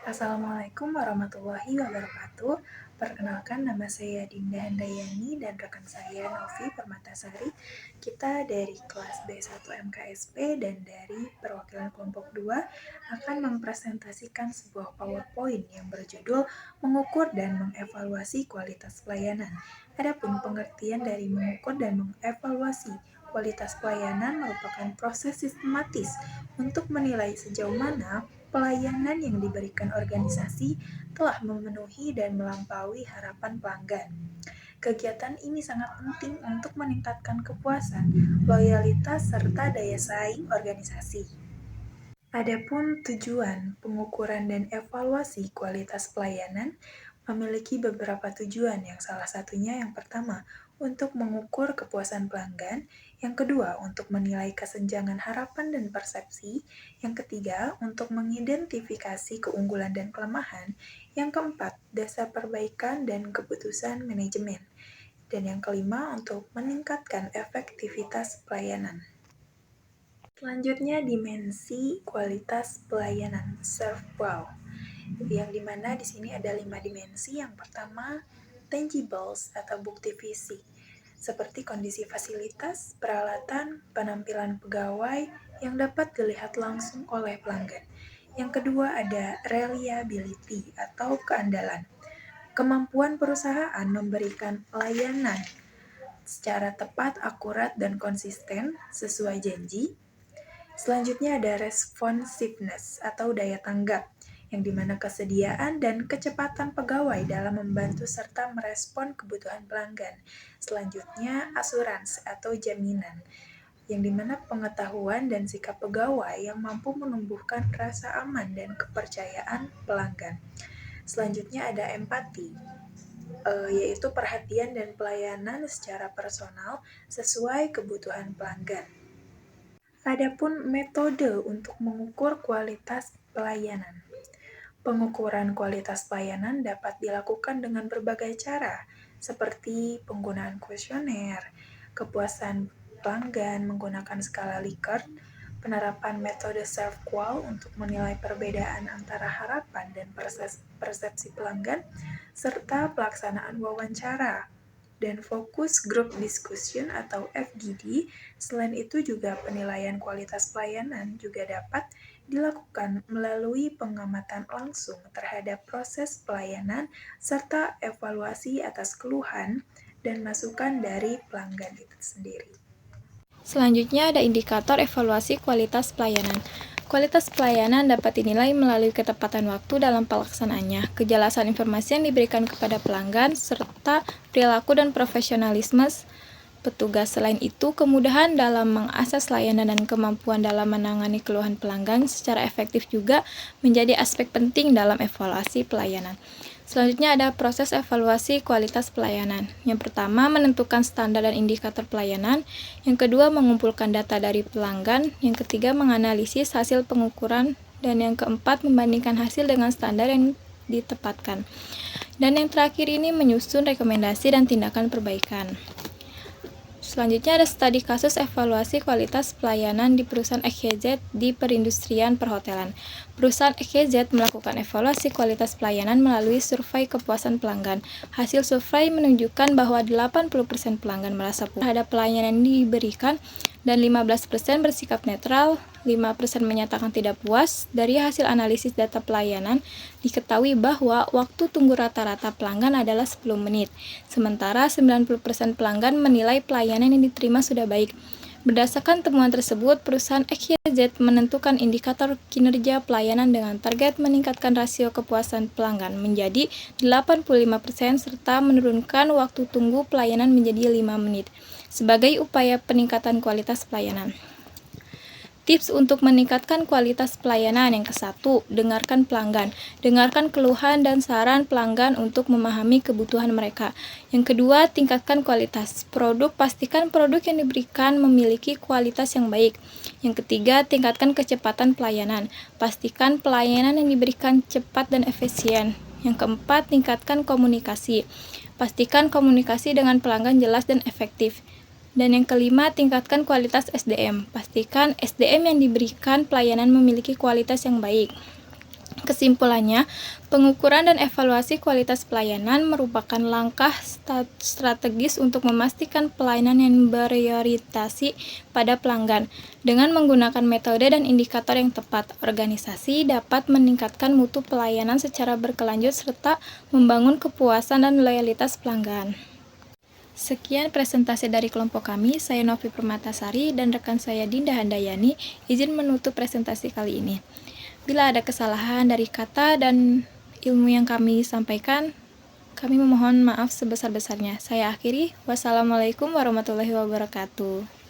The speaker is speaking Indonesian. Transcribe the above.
Assalamualaikum warahmatullahi wabarakatuh. Perkenalkan, nama saya Dinda Handayani dan rekan saya Novi Permatasari. Kita dari kelas B1 MKSP dan dari perwakilan kelompok 2 akan mempresentasikan sebuah PowerPoint yang berjudul Mengukur dan Mengevaluasi Kualitas Pelayanan. Adapun pengertian dari mengukur dan mengevaluasi kualitas pelayanan merupakan proses sistematis untuk menilai sejauh mana pelayanan yang diberikan organisasi telah memenuhi dan melampaui harapan pelanggan. Kegiatan ini sangat penting untuk meningkatkan kepuasan, loyalitas, serta daya saing organisasi. Adapun tujuan pengukuran dan evaluasi kualitas pelayanan memiliki beberapa tujuan, yang salah satunya yang pertama untuk mengukur kepuasan pelanggan, yang kedua untuk menilai kesenjangan harapan dan persepsi, yang ketiga untuk mengidentifikasi keunggulan dan kelemahan, yang keempat dasar perbaikan dan keputusan manajemen, dan yang kelima untuk meningkatkan efektivitas pelayanan. Selanjutnya, dimensi kualitas pelayanan serve-well, yang dimana di sini ada 5 dimensi. Yang pertama, tangibles atau bukti fisik, seperti kondisi fasilitas, peralatan, penampilan pegawai yang dapat dilihat langsung oleh pelanggan. Yang kedua ada reliability atau keandalan, kemampuan perusahaan memberikan layanan secara tepat, akurat, dan konsisten sesuai janji. Selanjutnya ada responsiveness atau daya tanggap, yang dimana kesediaan dan kecepatan pegawai dalam membantu serta merespon kebutuhan pelanggan. Selanjutnya asuransi atau jaminan, yang dimana pengetahuan dan sikap pegawai yang mampu menumbuhkan rasa aman dan kepercayaan pelanggan. Selanjutnya ada empati, yaitu perhatian dan pelayanan secara personal sesuai kebutuhan pelanggan. Adapun metode untuk mengukur kualitas pelayanan. Pengukuran kualitas pelayanan dapat dilakukan dengan berbagai cara, seperti penggunaan kuesioner, kepuasan pelanggan menggunakan skala Likert, penerapan metode serve-well untuk menilai perbedaan antara harapan dan persepsi pelanggan, serta pelaksanaan wawancara dan fokus group discussion atau FGD. Selain itu juga penilaian kualitas pelayanan juga dapat dilakukan melalui pengamatan langsung terhadap proses pelayanan serta evaluasi atas keluhan dan masukan dari pelanggan itu sendiri. Selanjutnya ada indikator evaluasi kualitas pelayanan. Kualitas pelayanan dapat dinilai melalui ketepatan waktu dalam pelaksanaannya, kejelasan informasi yang diberikan kepada pelanggan, serta perilaku dan profesionalisme petugas. Selain itu, kemudahan dalam mengakses layanan dan kemampuan dalam menangani keluhan pelanggan secara efektif juga menjadi aspek penting dalam evaluasi pelayanan. Selanjutnya ada proses evaluasi kualitas pelayanan. Yang pertama, menentukan standar dan indikator pelayanan. Yang kedua, mengumpulkan data dari pelanggan. Yang ketiga, menganalisis hasil pengukuran. Dan yang keempat, membandingkan hasil dengan standar yang ditetapkan. Dan yang terakhir ini menyusun rekomendasi dan tindakan perbaikan. Selanjutnya ada studi kasus evaluasi kualitas pelayanan di perusahaan XYZ di perindustrian perhotelan. Perusahaan XYZ melakukan evaluasi kualitas pelayanan melalui survei kepuasan pelanggan. Hasil survei menunjukkan bahwa 80% pelanggan merasa puas terhadap pelayanan yang diberikan dan 15% bersikap netral, 5% menyatakan tidak puas. Dari hasil analisis data pelayanan, diketahui bahwa waktu tunggu rata-rata pelanggan adalah 10 menit, sementara 90% pelanggan menilai pelayanan yang diterima sudah baik. Berdasarkan temuan tersebut, perusahaan XYZ menentukan indikator kinerja pelayanan dengan target meningkatkan rasio kepuasan pelanggan menjadi 85% serta menurunkan waktu tunggu pelayanan menjadi 5 menit sebagai upaya peningkatan kualitas pelayanan. Tips untuk meningkatkan kualitas pelayanan. Yang ke-1, dengarkan pelanggan. Dengarkan keluhan dan saran pelanggan untuk memahami kebutuhan mereka. Yang kedua, tingkatkan kualitas produk. Pastikan produk yang diberikan memiliki kualitas yang baik. Yang ketiga, tingkatkan kecepatan pelayanan. Pastikan pelayanan yang diberikan cepat dan efisien. Yang keempat, tingkatkan komunikasi. Pastikan komunikasi dengan pelanggan jelas dan efektif. Dan yang kelima, tingkatkan kualitas SDM. Pastikan SDM yang diberikan pelayanan memiliki kualitas yang baik. Kesimpulannya, pengukuran dan evaluasi kualitas pelayanan merupakan langkah strategis untuk memastikan pelayanan yang berorientasi pada pelanggan. Dengan menggunakan metode dan indikator yang tepat, organisasi dapat meningkatkan mutu pelayanan secara berkelanjut serta membangun kepuasan dan loyalitas pelanggan. Sekian presentasi dari kelompok kami, saya Novi Permatasari dan rekan saya Dinda Handayani, izin menutup presentasi kali ini. Bila ada kesalahan dari kata dan ilmu yang kami sampaikan, kami memohon maaf sebesar-besarnya. Saya akhiri, wassalamualaikum warahmatullahi wabarakatuh.